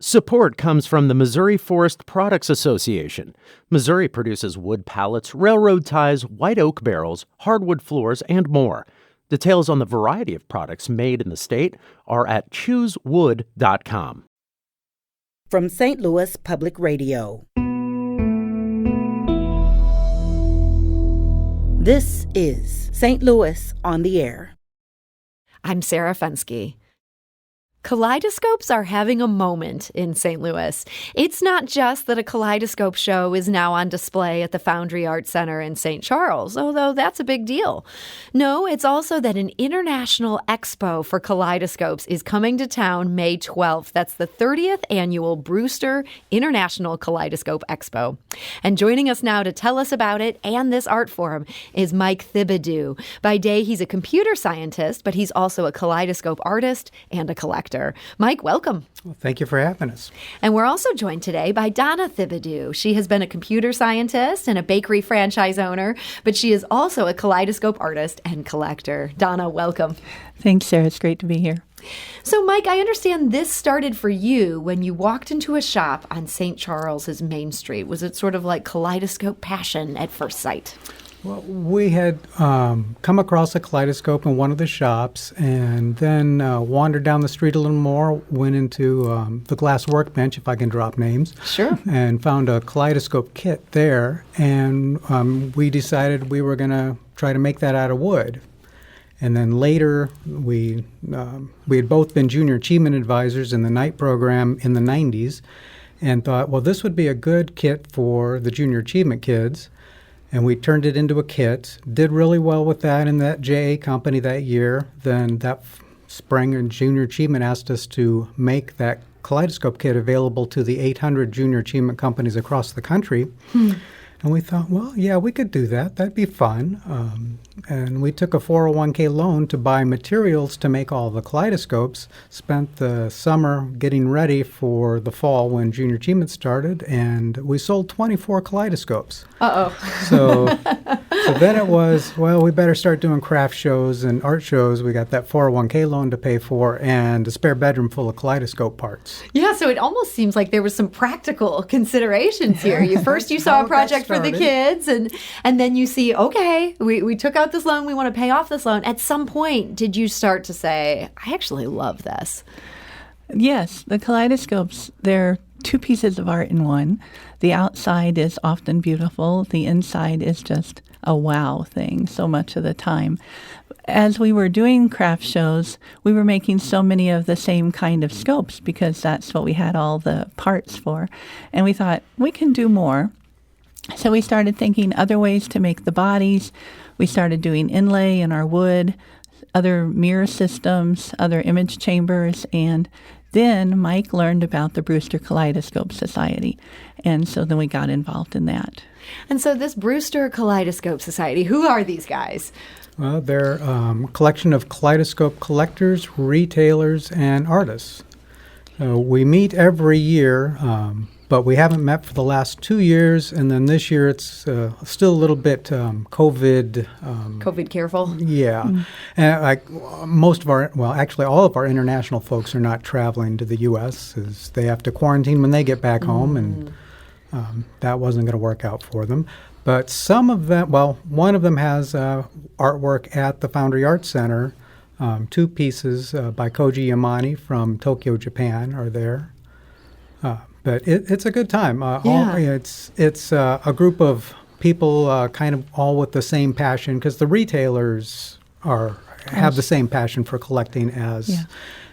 Support comes from the Missouri Forest Products Association. Missouri produces wood pallets, railroad ties, white oak barrels, hardwood floors, and more. Details on the variety of products made in the state are at choosewood.com. From St. Louis Public Radio. This is St. Louis on the Air. I'm Sarah Fensky. Kaleidoscopes are having a moment in St. Louis. It's not just that a kaleidoscope show is now on display at the Foundry Art Centre in St. Charles, although that's a big deal. No, it's also that an international expo for kaleidoscopes is coming to town May 12th. That's the 30th annual Brewster International Kaleidoscope Expo. And joining us now to tell us about it and this art forum is Mike Thibodeau. By day, he's a computer scientist, but he's also a kaleidoscope artist and a collector. Mike, welcome. Well, thank you for having us. And we're also joined today by Donna Thibodeau. She has been a computer scientist and a bakery franchise owner, but she is also a kaleidoscope artist and collector. Donna, welcome. Thanks, Sarah. It's great to be here. So, Mike, I understand this started for you when you walked into a shop on St. Charles's Main Street. Was it sort of like kaleidoscope passion at first sight? Well, we had come across a kaleidoscope in one of the shops and then wandered down the street a little more, went into the Glass Workbench, if I can drop names. Sure. And found a kaleidoscope kit there. And we decided we were going to try to make that out of wood. And then later, we had both been junior achievement advisors in the night program in the 90s and thought, well, this would be a good kit for the junior achievement kids. And we turned it into a kit, did really well with that in that JA company that year. Then that spring, Junior Achievement asked us to make that kaleidoscope kit available to the 800 junior achievement companies across the country. And we thought, well, yeah, we could do that. That'd be fun. And we took a 401k loan to buy materials to make all the kaleidoscopes, spent the summer getting ready for the fall when Junior Achievement started, and we sold 24 kaleidoscopes. So then it was, well, we better start doing craft shows and art shows. We got that 401k loan to pay for and a spare bedroom full of kaleidoscope parts. Yeah, so it almost seems like there was some practical considerations here. You saw a project for the kids, and then you see, okay, we took out this loan, we want to pay off this loan. At some point, did you start to say, I actually love this? Yes, the kaleidoscopes, they're two pieces of art in one. The outside is often beautiful. The inside is just a wow thing so much of the time. As we were doing craft shows, we were making so many of the same kind of scopes because that's what we had all the parts for. And we thought, we can do more. So we started thinking other ways to make the bodies. We started doing inlay in our wood, other mirror systems, other image chambers, and then Mike learned about the Brewster Kaleidoscope Society, and so then we got involved in that. And so this Brewster Kaleidoscope Society, who are these guys? Well, they're a collection of kaleidoscope collectors, retailers, and artists. We meet every year, but we haven't met for the last 2 years, and then this year it's still a little bit COVID. COVID careful? Yeah. And actually all of our international folks are not traveling to the U.S. as they have to quarantine when they get back home, and that wasn't going to work out for them. But some of them, one of them has artwork at the Foundry Art Centre. 2 pieces by Koji Yamane from Tokyo, Japan are there. But it's a good time. It's a group of people kind of all with the same passion because the retailers have the same passion for collecting as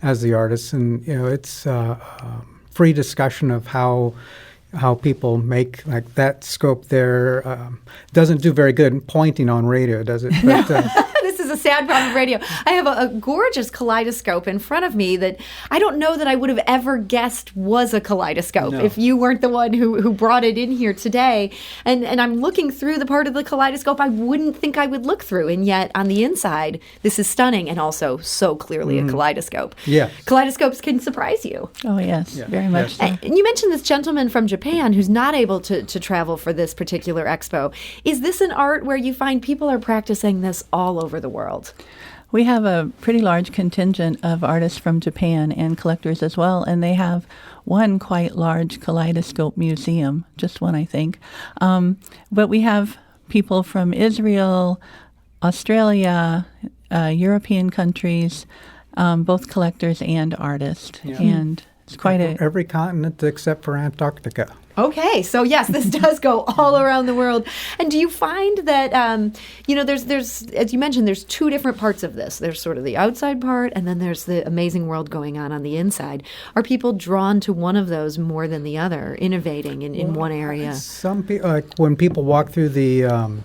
the artists. And, it's free discussion of how people make, like that scope there doesn't do very good pointing on radio, does it? But, This is a sad problem of radio. I have a gorgeous kaleidoscope in front of me that I don't know that I would have ever guessed was a kaleidoscope if you weren't the one who brought it in here today. And I'm looking through the part of the kaleidoscope I wouldn't think I would look through. And yet on the inside, this is stunning and also so clearly a kaleidoscope. Yes. Kaleidoscopes can surprise you. Oh, yes, very much so. And you mentioned this gentleman from Japan who's not able to travel for this particular expo. Is this an art where you find people are practicing this all over the world? We have a pretty large contingent of artists from Japan and collectors as well, and they have one quite large kaleidoscope museum, just one, I think. But we have people from Israel, Australia, European countries, both collectors and artists. Yeah. And it's quite every continent except for Antarctica. Okay, so yes, this does go all around the world. And do you find that, there's, as you mentioned, there's two different parts of this. There's sort of the outside part, and then there's the amazing world going on the inside. Are people drawn to one of those more than the other, innovating in one area? Some people, when people walk through the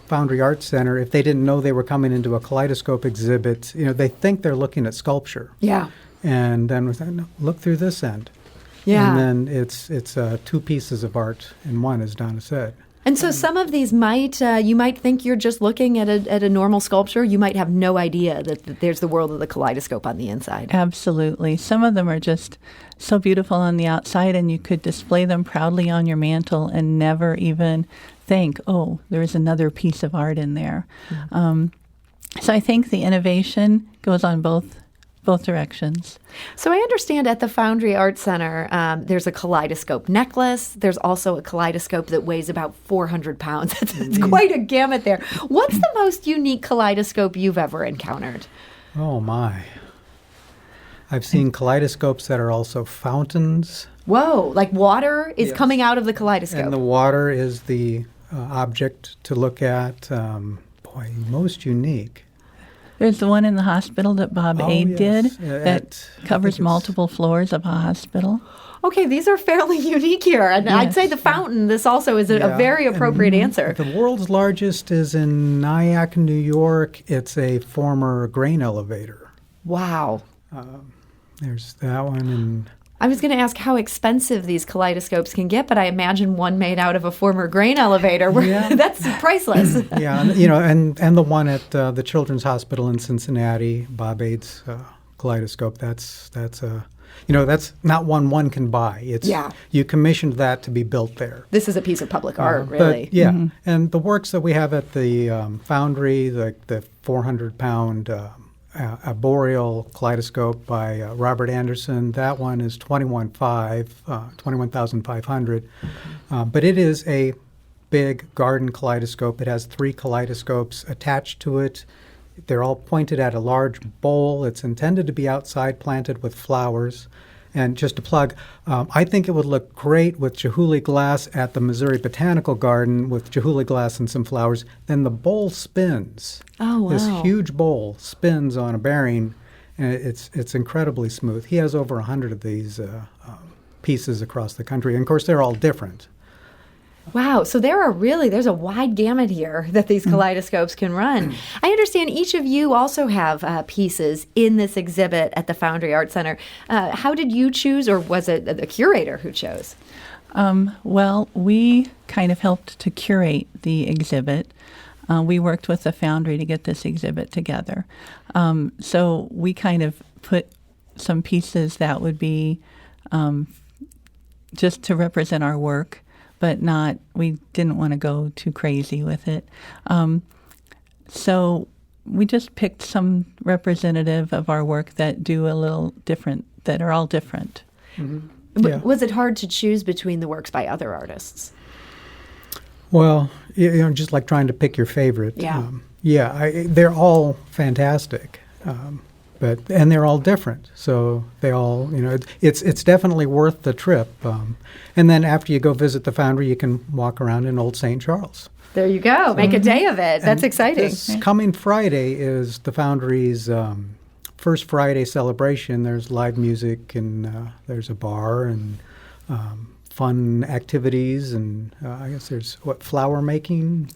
Foundry Art Centre, if they didn't know they were coming into a kaleidoscope exhibit, they think they're looking at sculpture. Yeah. And then we say, no, look through this end. Yeah. And then it's two pieces of art in one, as Donna said. And so some of these you might think you're just looking at a normal sculpture. You might have no idea that there's the world of the kaleidoscope on the inside. Absolutely. Some of them are just so beautiful on the outside, and you could display them proudly on your mantle and never even think, oh, there's another piece of art in there. Mm-hmm. So I think the innovation goes on both directions. So I understand at the Foundry Art Centre, there's a kaleidoscope necklace. There's also a kaleidoscope that weighs about 400 pounds. It's quite a gamut there. What's the most unique kaleidoscope you've ever encountered? Oh, my. I've seen kaleidoscopes that are also fountains. Whoa, like water is coming out of the kaleidoscope. And the water is the object to look at. Most unique. There's the one in the hospital that Bob Aid did that covers multiple floors of a hospital. Okay, these are fairly unique here. And yes. I'd say the fountain, this also is a very appropriate answer. The world's largest is in Nyack, New York. It's a former grain elevator. Wow. There's that one. And I was going to ask how expensive these kaleidoscopes can get, but I imagine one made out of a former grain elevator. That's priceless. Yeah, and the one at the Children's Hospital in Cincinnati, Bob Aid's kaleidoscope. That's not one can buy. You commissioned that to be built there. This is a piece of public art, really. But, yeah, and the works that we have at the Foundry, the 400-pound arboreal kaleidoscope by Robert Anderson. That one is $21,500. But it is a big garden kaleidoscope. It has 3 kaleidoscopes attached to it. They're all pointed at a large bowl. It's intended to be outside, planted with flowers. And just to plug, I think it would look great with Chihuly glass at the Missouri Botanical Garden with Chihuly glass and some flowers. Then the bowl spins. Oh, wow. This huge bowl spins on a bearing, and it's incredibly smooth. He has over 100 of these pieces across the country. And, of course, they're all different. Wow. So there's a wide gamut here that these kaleidoscopes can run. I understand each of you also have pieces in this exhibit at the Foundry Art Centre. How did you choose, or was it the curator who chose? Well, we kind of helped to curate the exhibit. We worked with the Foundry to get this exhibit together. So we kind of put some pieces that would be just to represent our work, but we didn't want to go too crazy with it. So we just picked some representative of our work that do a little different, that are all different. Mm-hmm. Yeah. Was it hard to choose between the works by other artists? Well, just like trying to pick your favorite. Yeah. They're all fantastic. And they're all different, so they all, it's definitely worth the trip. And then after you go visit the Foundry, you can walk around in Old St. Charles. There you go. Make a day of it. That's exciting. This coming Friday is the Foundry's first Friday celebration. There's live music, and there's a bar, and fun activities, and I guess there's flower making.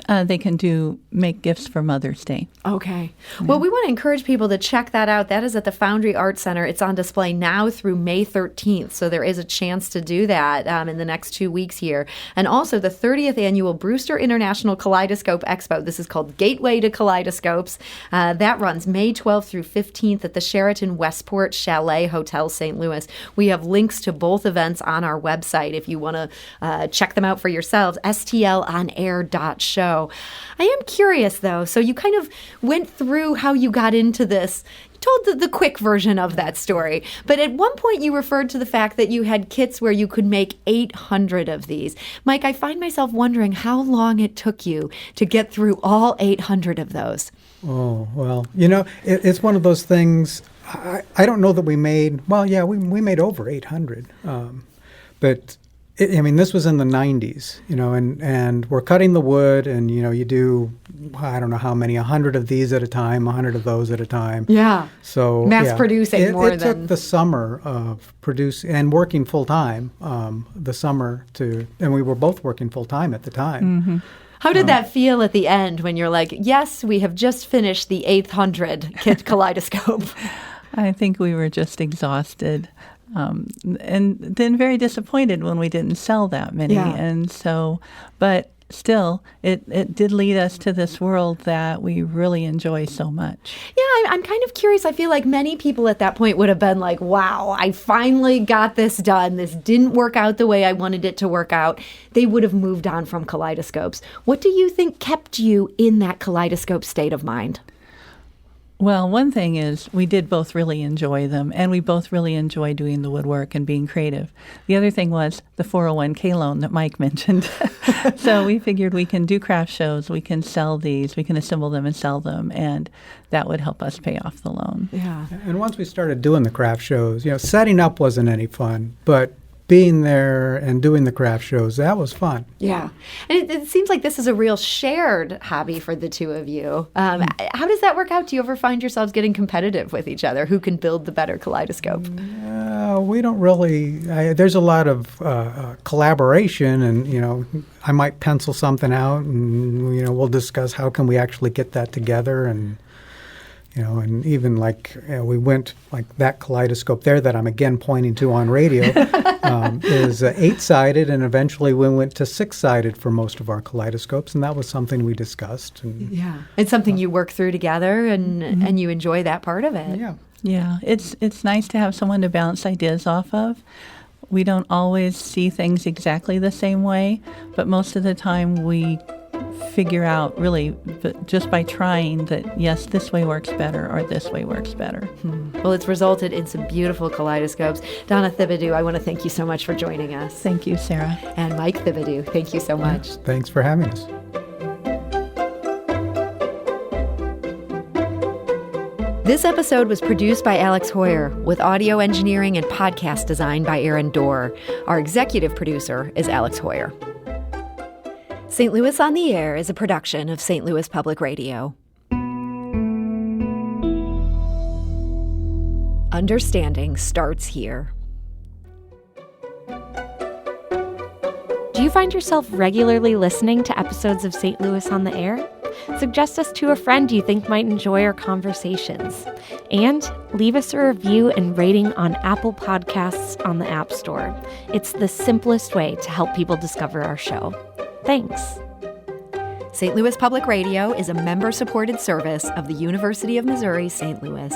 They can make gifts for Mother's Day. Okay. Yeah. Well, we want to encourage people to check that out. That is at the Foundry Art Centre. It's on display now through May 13th, so there is a chance to do that in the next 2 weeks here. And also the 30th Annual Brewster International Kaleidoscope Expo. This is called Gateway to Kaleidoscopes. That runs May 12th through 15th at the Sheraton Westport Chalet Hotel, St. Louis. We have links to both events on our website if you want to check them out for yourselves, stlonair.show. show. I am curious, though. So you kind of went through how you got into this. You told the quick version of that story. But at one point, you referred to the fact that you had kits where you could make 800 of these. Mike, I find myself wondering how long it took you to get through all 800 of those. Oh, well, it's one of those things. I don't know that we made, we made over 800. But, this was in the 90s, and we're cutting the wood, and, you do, I don't know how many, 100 of these at a time, 100 of those at a time. Yeah. So producing it took the summer of producing and working full-time, the summer and we were both working full-time at the time. Mm-hmm. How did that feel at the end when you're like, yes, we have just finished the 800 kit Kaleidoscope? I think we were just exhausted. And then very disappointed when we didn't sell that many. Yeah. And so, but still, it did lead us to this world that we really enjoy so much. Yeah, I'm kind of curious. I feel like many people at that point would have been like, wow, I finally got this done. This didn't work out the way I wanted it to work out. They would have moved on from Kaleidoscopes. What do you think kept you in that Kaleidoscope state of mind? Well, one thing is we did both really enjoy them, and we both really enjoy doing the woodwork and being creative. The other thing was the 401k loan that Mike mentioned. So we figured we can do craft shows, we can sell these, we can assemble them and sell them, and that would help us pay off the loan. Yeah. And once we started doing the craft shows, setting up wasn't any fun, but being there and doing the craft shows, that was fun. Yeah. And it seems like this is a real shared hobby for the two of you. How does that work out? Do you ever find yourselves getting competitive with each other? Who can build the better Kaleidoscope? We don't really. There's a lot of collaboration, and, I might pencil something out, and, we'll discuss how can we actually get that together, and and even we went that Kaleidoscope there that I'm again pointing to on radio is 8-sided, and eventually we went to 6-sided for most of our Kaleidoscopes, and that was something we discussed. And, yeah, it's something you work through together, and you enjoy that part of it. Yeah, yeah. It's nice to have someone to bounce ideas off of. We don't always see things exactly the same way, but most of the time we figure out really just by trying that, yes, this way works better or this way works better. Well, it's resulted in some beautiful Kaleidoscopes. Donna Thibodeau, I want to thank you so much for joining us. Thank you, Sarah. And Mike Thibodeau, thank you so much. Thanks for having us. This episode was produced by Alex Hoyer, with audio engineering and podcast design by Aaron Dorr. Our executive producer is Alex Hoyer. St. Louis on the Air is a production of St. Louis Public Radio. Understanding starts here. Do you find yourself regularly listening to episodes of St. Louis on the Air? Suggest us to a friend you think might enjoy our conversations. And leave us a review and rating on Apple Podcasts on the App Store. It's the simplest way to help people discover our show. Thanks. St. Louis Public Radio is a member-supported service of the University of Missouri, St. Louis.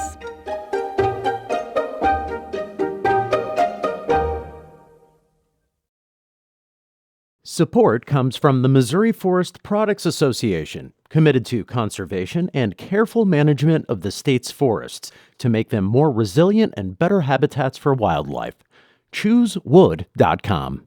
Support comes from the Missouri Forest Products Association, committed to conservation and careful management of the state's forests to make them more resilient and better habitats for wildlife. ChooseWood.com.